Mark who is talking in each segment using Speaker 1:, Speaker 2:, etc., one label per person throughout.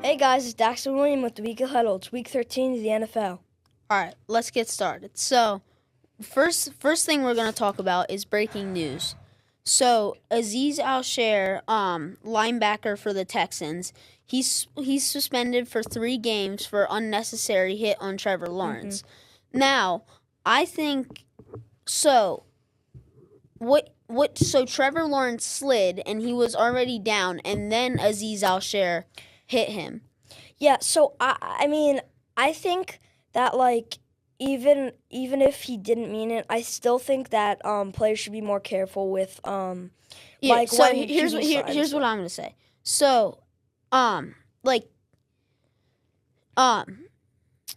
Speaker 1: Hey guys, it's Dax and William with the Weekly Huddle. It's week 13 of the NFL.
Speaker 2: All right, let's get started. So, first thing we're going to talk about is breaking news. So, Azeez Al-Shaair, linebacker for the Texans, he's suspended for 3 games for unnecessary hit on Trevor Lawrence. Mm-hmm. Now, I think so. So Trevor Lawrence slid and he was already down, and then Azeez Al-Shaair hit him.
Speaker 1: Yeah, so I think that even if he didn't mean it, I still think that players should be more careful with
Speaker 2: here's what I'm gonna say. So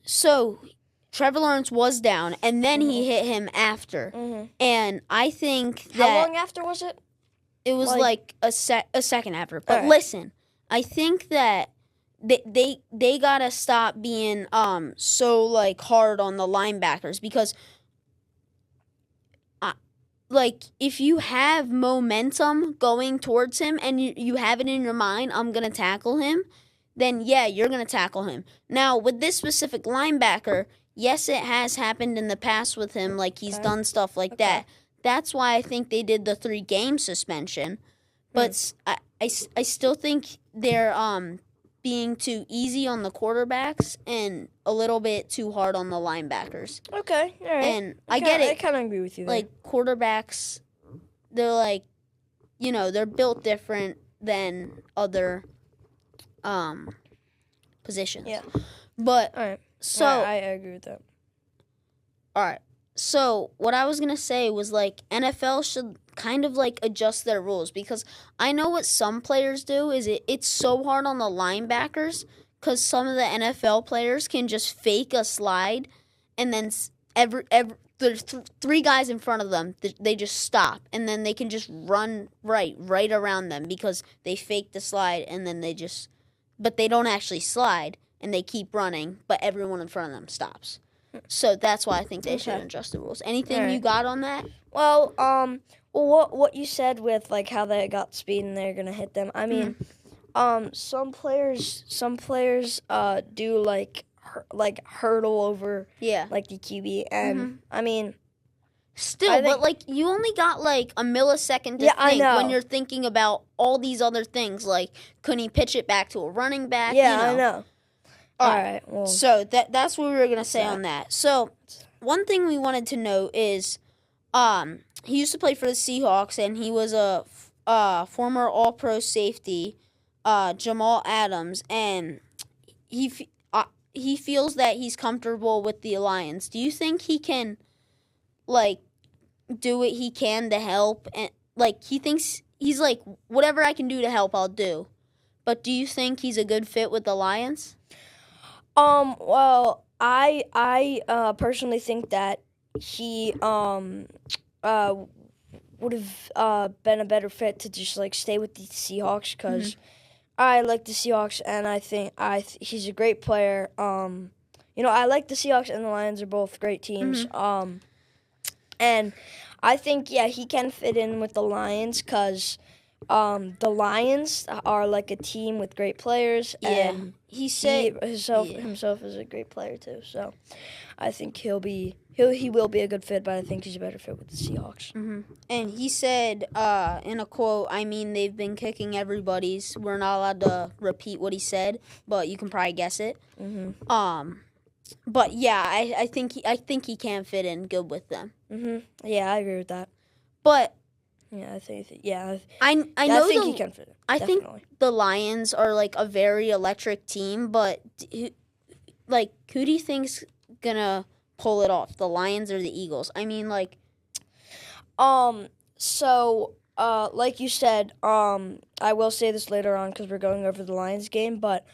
Speaker 2: so Trevor Lawrence was down, and then he hit him after, and I think that
Speaker 1: how long after was it?
Speaker 2: It was a second after. But listen, I think that they gotta stop being so hard on the linebackers, because if you have momentum going towards him and you have it in your mind, I'm gonna tackle him, then yeah, you're gonna tackle him. Now with this specific linebacker, yes, it has happened in the past with him, he's done stuff like that. That's why I think they did the 3-game suspension. But I still think they're being too easy on the quarterbacks and a little bit too hard on the linebackers.
Speaker 1: Okay, all right.
Speaker 2: And I get it.
Speaker 1: I kind of agree with you there.
Speaker 2: Quarterbacks, they're they're built different than other positions.
Speaker 1: Yeah.
Speaker 2: But,
Speaker 1: all right.
Speaker 2: So
Speaker 1: I agree with that.
Speaker 2: All right. So what I was going to say was NFL should kind of adjust their rules, because I know what some players do is it's so hard on the linebackers, because some of the NFL players can just fake a slide, and then there's 3 guys in front of them, they just stop, and then they can just run right around them because they faked the slide, and then but they don't actually slide, and they keep running, but everyone in front of them stops. So that's why I think they should adjust the rules. Anything you got on that?
Speaker 1: Well, what you said with how they got speed and they're gonna hit them. I mean, some players do hurdle over the QB, and I mean,
Speaker 2: still, but you only got a millisecond to think when you're thinking about all these other things. Couldn't he pitch it back to a running back?
Speaker 1: Yeah, I know.
Speaker 2: All right. Well, so that's what we were gonna say on that. So one thing we wanted to know is, he used to play for the Seahawks, and he was a former All-Pro safety, Jamal Adams, and he feels that he's comfortable with the Lions. Do you think he can do what he can to help, and he thinks he's whatever I can do to help, I'll do? But do you think he's a good fit with the Lions?
Speaker 1: Well, I personally think that he would have been a better fit to just stay with the Seahawks, because I like the Seahawks, and I think he's a great player. I like the Seahawks and the Lions are both great teams. And I think he can fit in with the Lions, because the Lions are a team with great players, and he himself is a great player too. So I think he will be a good fit, but I think he's a better fit with the Seahawks.
Speaker 2: And he said in a quote, I mean, they've been kicking everybody's. We're not allowed to repeat what he said, but you can probably guess it. But yeah, I think he can fit in good with them.
Speaker 1: Yeah, I agree with that.
Speaker 2: But
Speaker 1: yeah, I think he can fit in.
Speaker 2: I think the Lions are a very electric team, but who do you think's gonna pull it off, the Lions or the Eagles? I mean,
Speaker 1: so like you said, I will say this later on because we're going over the Lions game, but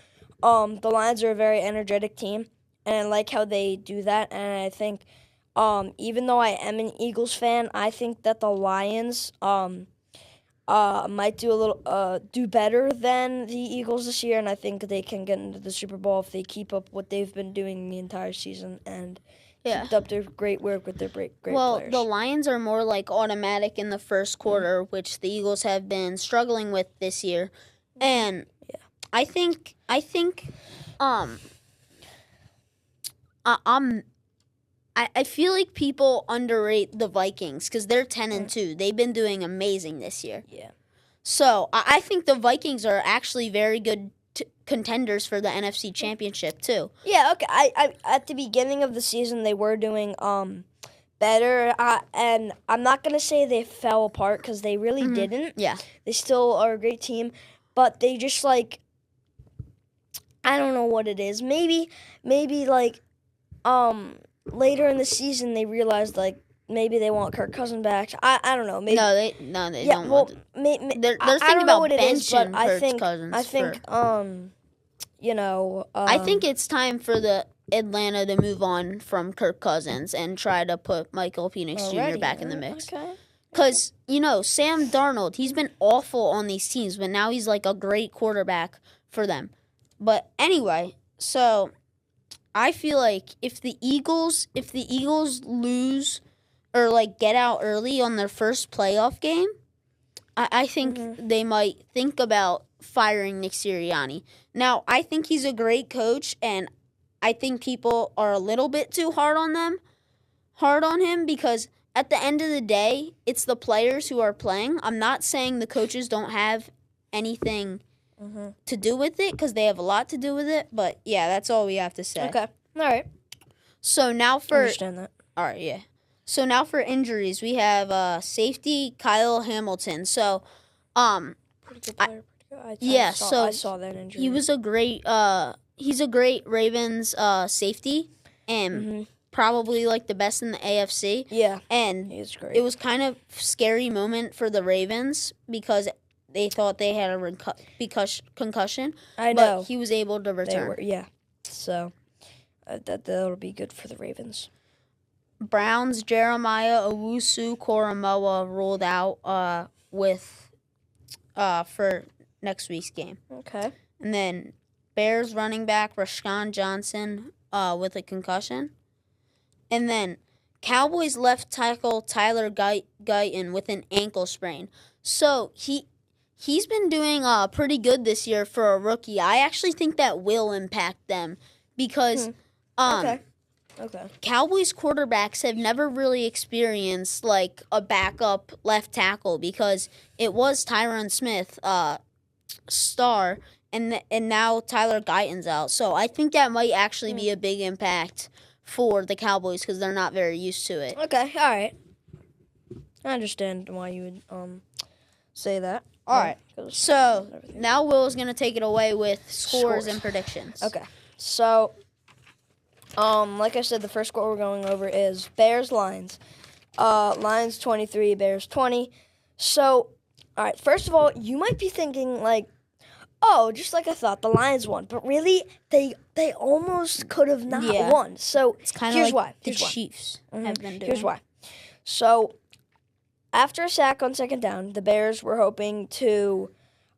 Speaker 1: the Lions are a very energetic team, and I like how they do that, and I think even though I am an Eagles fan, I think that the Lions might do better than the Eagles this year, and I think they can get into the Super Bowl if they keep up what they've been doing the entire season, and kept up their great work with their great players.
Speaker 2: The Lions are more like automatic in the first quarter, which the Eagles have been struggling with this year. And I think I feel like people underrate the Vikings because they're 10-2. They've been doing amazing this year.
Speaker 1: Yeah.
Speaker 2: So I think the Vikings are actually very good contenders for the NFC Championship too.
Speaker 1: Yeah. Okay. I at the beginning of the season they were doing better, and I'm not gonna say they fell apart because they really didn't.
Speaker 2: Yeah.
Speaker 1: They still are a great team, but they just like I don't know what it is. Maybe like later in the season they realized like maybe they want Kirk Cousins back. I don't know. Maybe
Speaker 2: they don't.
Speaker 1: Well,
Speaker 2: they're
Speaker 1: I
Speaker 2: thinking
Speaker 1: don't know
Speaker 2: about
Speaker 1: what it is, but
Speaker 2: benching Kirk Cousins.
Speaker 1: I think
Speaker 2: I think it's time for the Atlanta to move on from Kirk Cousins and try to put Michael Penix Jr. back in the mix.
Speaker 1: Okay.
Speaker 2: Because, Sam Darnold, he's been awful on these teams, but now he's like a great quarterback for them. But anyway, so I feel like if the Eagles lose or like get out early on their first playoff game, I think they might think about firing Nick Sirianni. Now, I think he's a great coach, and I think people are a little bit too hard on him because at the end of the day, it's the players who are playing. I'm not saying the coaches don't have anything to do with it because they have a lot to do with it, but yeah, that's all we have to say.
Speaker 1: Okay. All right.
Speaker 2: So now
Speaker 1: I understand that.
Speaker 2: All right, yeah. So now for injuries, we have safety Kyle Hamilton. So,
Speaker 1: pretty good player. I saw that injury.
Speaker 2: He was a great. He's a great Ravens safety, and probably like the best in the AFC.
Speaker 1: Yeah,
Speaker 2: and
Speaker 1: he was great.
Speaker 2: It was kind of scary moment for the Ravens because they thought they had a concussion.
Speaker 1: I know,
Speaker 2: but he was able to return.
Speaker 1: So that'll be good for the Ravens.
Speaker 2: Browns Jeremiah Owusu-Koramoah ruled out for next week's game.
Speaker 1: Okay.
Speaker 2: And then Bears running back Rashawn Johnson with a concussion. And then Cowboys left tackle Tyler Guyton with an ankle sprain. So he's been doing pretty good this year for a rookie. I actually think that will impact them because
Speaker 1: Okay.
Speaker 2: Cowboys quarterbacks have never really experienced like a backup left tackle because it was Tyron Smith, star, and now Tyler Guyton's out. So I think that might actually be a big impact for the Cowboys because they're not very used to it.
Speaker 1: Okay, all right. I understand why you would say that.
Speaker 2: All right. So now Will's gonna take it away with scores and predictions.
Speaker 1: Okay. So. Like I said, the first score we're going over is Bears-Lions. Lions 23, Bears 20. So, all right, first of all, you might be thinking, like, oh, just like I thought, the Lions won. But really, they almost could have not won. So,
Speaker 2: it's kind of
Speaker 1: here's
Speaker 2: like
Speaker 1: why.
Speaker 2: the Chiefs have been doing.
Speaker 1: Here's why. So, after a sack on second down, the Bears were hoping to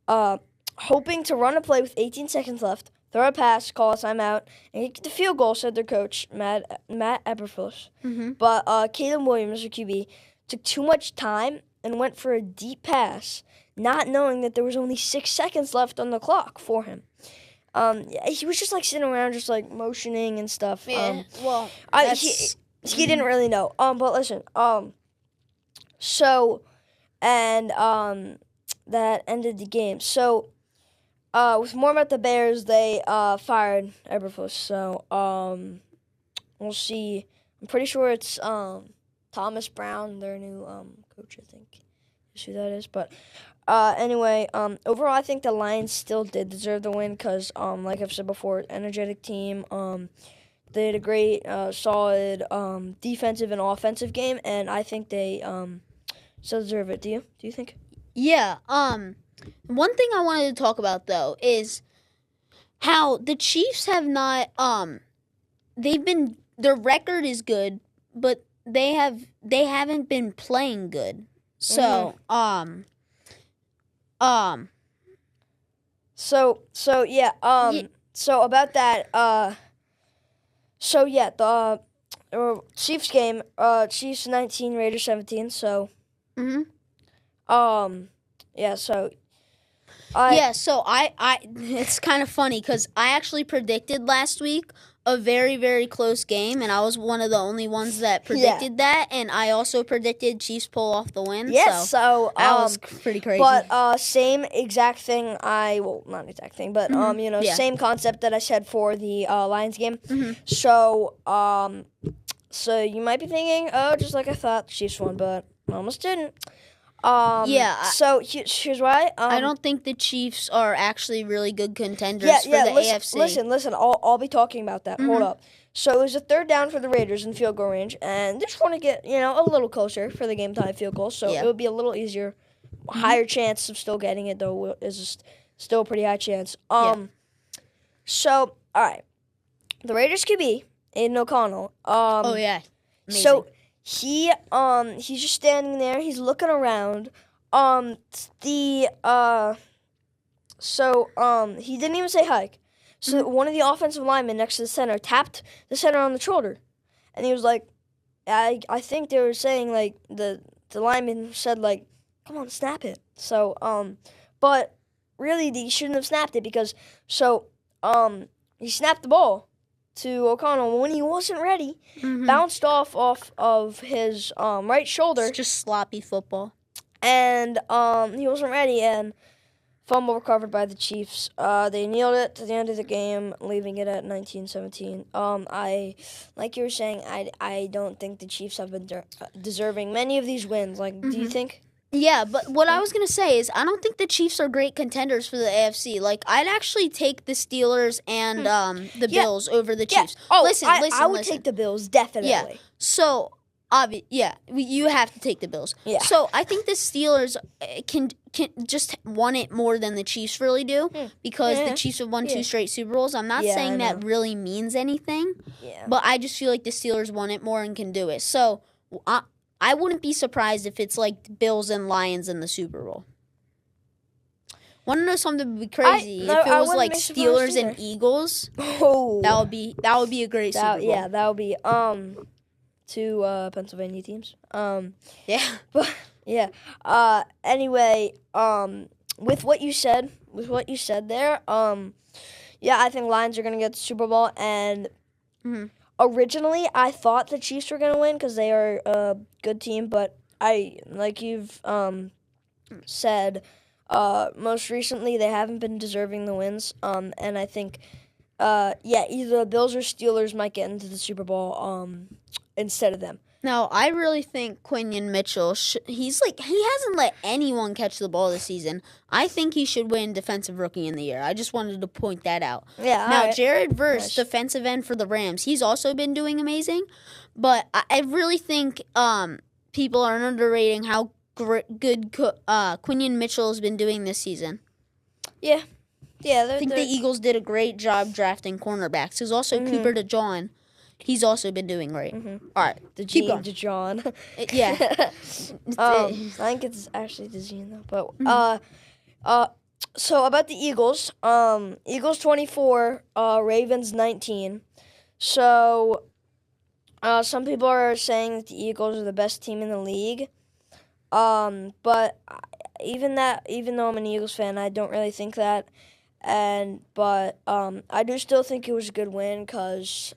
Speaker 1: run a play with 18 seconds left, throw a pass, call a timeout, and get the field goal, said their coach, Matt Eberflus. But Caleb Williams, their QB, took too much time and went for a deep pass, not knowing that there was only 6 seconds left on the clock for him. He was just, like, sitting around just, like, motioning and stuff.
Speaker 2: Yeah,
Speaker 1: he didn't really know. But listen, that ended the game. So, with more about the Bears, they fired Eberflus. So we'll see. I'm pretty sure it's Thomas Brown, their new coach, I think is who that is. But anyway, overall, I think the Lions still did deserve the win because, like I've said before, energetic team. They had a great, solid defensive and offensive game, and I think they still deserve it. Do you? Do you think?
Speaker 2: Yeah. One thing I wanted to talk about though is how the Chiefs have not their record is good, but they haven't been playing good. So
Speaker 1: So about that, the Chiefs game. Chiefs 19, Raiders 17. So.
Speaker 2: Mhm.
Speaker 1: Yeah. So.
Speaker 2: So I it's kind of funny because I actually predicted last week a very, very close game, and I was one of the only ones that predicted that, and I also predicted Chiefs pull off the win.
Speaker 1: Yes, so
Speaker 2: that was pretty crazy.
Speaker 1: But same exact thing. Not exact thing, but same concept that I said for the Lions game. So so you might be thinking, oh, just like I thought, Chiefs won, but almost didn't. So here's why.
Speaker 2: I don't think the Chiefs are actually really good contenders for the AFC.
Speaker 1: Listen. I'll be talking about that. Hold up. So it was a third down for the Raiders in field goal range, and they just want to get a little closer for the game time field goal. So it would be a little easier, higher chance of still getting it though. Is still a pretty high chance. So all right, the Raiders QB Aiden O'Connell.
Speaker 2: Amazing.
Speaker 1: So. He's just standing there. He's looking around. He didn't even say hike. So one of the offensive linemen next to the center tapped the center on the shoulder, and he was like, I think they were saying like the lineman said like, come on, snap it. So but really he shouldn't have snapped it because he snapped the ball to O'Connell when he wasn't ready, bounced off of his right shoulder.
Speaker 2: It's just sloppy football.
Speaker 1: And he wasn't ready, and fumble recovered by the Chiefs. They kneeled it to the end of the game, leaving it at 19-17. Like you were saying, I don't think the Chiefs have been deserving many of these wins. Like, do you think?
Speaker 2: Yeah, but what I was going to say is I don't think the Chiefs are great contenders for the AFC. Like, I'd actually take the Steelers and the Bills over the Chiefs.
Speaker 1: Oh, listen. I would take the Bills, definitely.
Speaker 2: Yeah. So, you have to take the Bills.
Speaker 1: Yeah.
Speaker 2: So, I think the Steelers can just won it more than the Chiefs really do because the Chiefs have won 2 straight Super Bowls. I'm not saying that really means anything, but I just feel like the Steelers won it more and can do it. So, I wouldn't be surprised if it's like Bills and Lions in the Super Bowl. Want to know something would be crazy? If it was like Steelers and Eagles, that would be a great Super Bowl.
Speaker 1: Yeah, that would be 2 Pennsylvania teams. But yeah. Anyway, with what you said there, I think Lions are gonna get the Super Bowl, and originally I thought the Chiefs were gonna win because they are a good team, but like you've said, most recently they haven't been deserving the wins. And I think either the Bills or Steelers might get into the Super Bowl instead of them.
Speaker 2: Now, I really think Quinion Mitchell, he hasn't let anyone catch the ball this season. I think he should win Defensive Rookie in the Year. I just wanted to point that out.
Speaker 1: Yeah.
Speaker 2: Now, Jared Verse, defensive end for the Rams, he's also been doing amazing. But I really think people are underrating how good Quinion Mitchell has been doing this season.
Speaker 1: Yeah. Yeah.
Speaker 2: I think the Eagles did a great job drafting cornerbacks. There's also Cooper DeJean. He's also been doing great. All right, keep going.
Speaker 1: DeJean.
Speaker 2: Yeah.
Speaker 1: I think it's actually DeJean though. But so about the Eagles, Eagles 24, Ravens 19. So some people are saying that the Eagles are the best team in the league. But even though I'm an Eagles fan, I don't really think that. But I do still think it was a good win because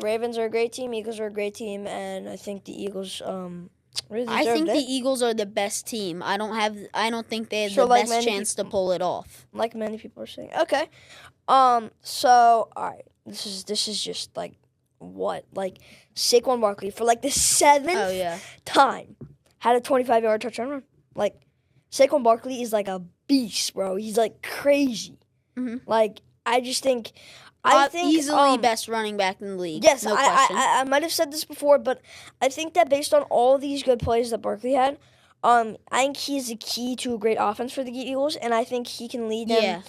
Speaker 1: Ravens are a great team, Eagles are a great team, and I think the Eagles really deserved it.
Speaker 2: I think the Eagles are the best team. I don't think they have the best chance to pull it off.
Speaker 1: Like many people are saying. Okay. So all right, this is just like Saquon Barkley for like the 7th time had a 25-yard touchdown run. Like Saquon Barkley is like a beast, bro. He's like crazy. Like I think
Speaker 2: easily best running back in the league.
Speaker 1: Yes,
Speaker 2: no question.
Speaker 1: I might have said this before, but I think that based on all these good plays that Barkley had, I think he's the key to a great offense for the Eagles, and I think he can lead them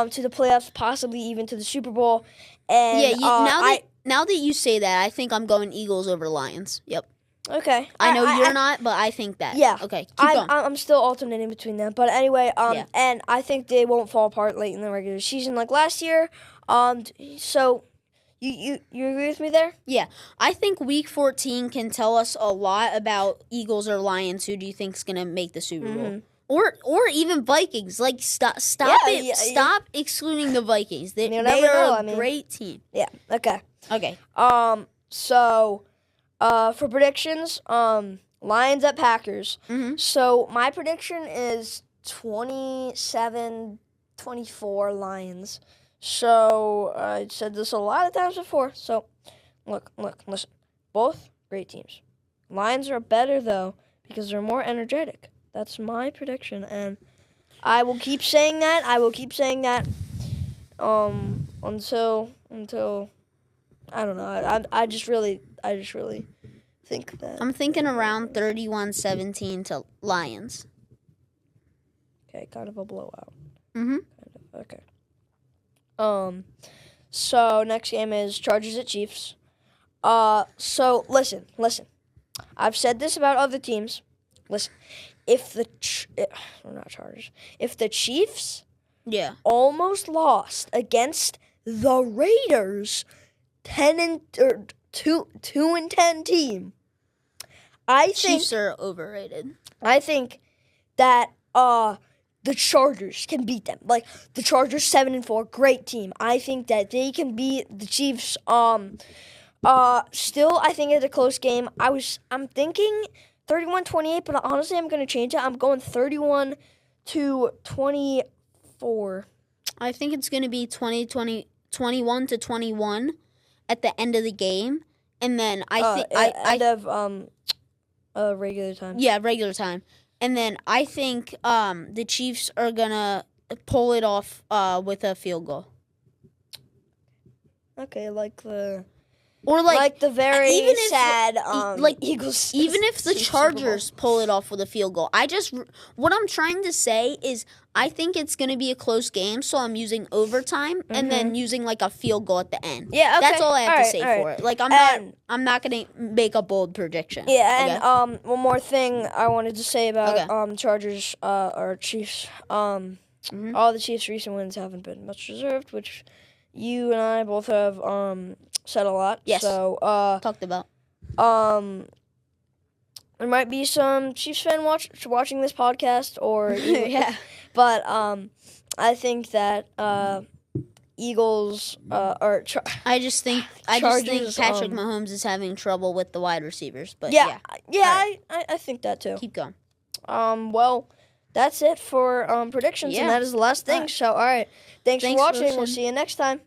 Speaker 1: to the playoffs, possibly even to the Super Bowl. And
Speaker 2: now that you say that, I think I'm going Eagles over Lions. Yep.
Speaker 1: Okay.
Speaker 2: I know you're not, but I think that.
Speaker 1: Yeah.
Speaker 2: Okay, keep going.
Speaker 1: I'm still alternating between them. But anyway, and I think they won't fall apart late in the regular season like last year. So You agree with me there?
Speaker 2: Yeah, I think Week 14 can tell us a lot about Eagles or Lions. Who do you think's gonna make the Super Bowl? Or even Vikings. Like stop stop excluding the Vikings. They are a great team.
Speaker 1: Yeah. Okay.
Speaker 2: Okay.
Speaker 1: So, for predictions, Lions at Packers. So my prediction is 27-24 Lions. So I said this a lot of times before. So look, listen. Both great teams. Lions are better though because they're more energetic. That's my prediction, and I will keep saying that. Until I don't know. I just really think that.
Speaker 2: I'm thinking around 31-17 to Lions.
Speaker 1: Okay, kind of a blowout.
Speaker 2: Mhm.
Speaker 1: Okay. So next game is Chargers at Chiefs. So listen. I've said this about other teams. Listen, if the Chiefs almost lost against the Raiders, 2-10 team, I think
Speaker 2: Chiefs are overrated.
Speaker 1: I think that the Chargers can beat them. Like the Chargers 7-4, great team. I think that they can beat the Chiefs. Still, I think it's a close game. I'm thinking 31-28, but honestly, I'm going to change it. I'm going 31-24.
Speaker 2: I think it's going to be 21-21 at the end of the game, and then
Speaker 1: end of regular time.
Speaker 2: Yeah, regular time. And then I think the Chiefs are going to pull it off with a field goal.
Speaker 1: Okay, like the
Speaker 2: very
Speaker 1: even sad
Speaker 2: Eagles. Even if the Chargers pull it off with a field goal, what I'm trying to say is I think it's going to be a close game, so I'm using overtime and then using like a field goal at the end.
Speaker 1: Yeah, okay.
Speaker 2: That's all I have to say for it. Like I'm not going to make a bold prediction.
Speaker 1: Yeah, and one more thing I wanted to say about Chargers or Chiefs. All the Chiefs' recent wins haven't been much deserved, which you and I both have said a lot.
Speaker 2: Yes.
Speaker 1: So
Speaker 2: talked about.
Speaker 1: There might be some Chiefs fan watching this podcast, or but I think that Eagles or
Speaker 2: I just think Patrick Mahomes is having trouble with the wide receivers. But
Speaker 1: I think that too.
Speaker 2: Keep going.
Speaker 1: Well, that's it for predictions, and that is the last thing. So, all right, thanks for watching. We'll see you next time.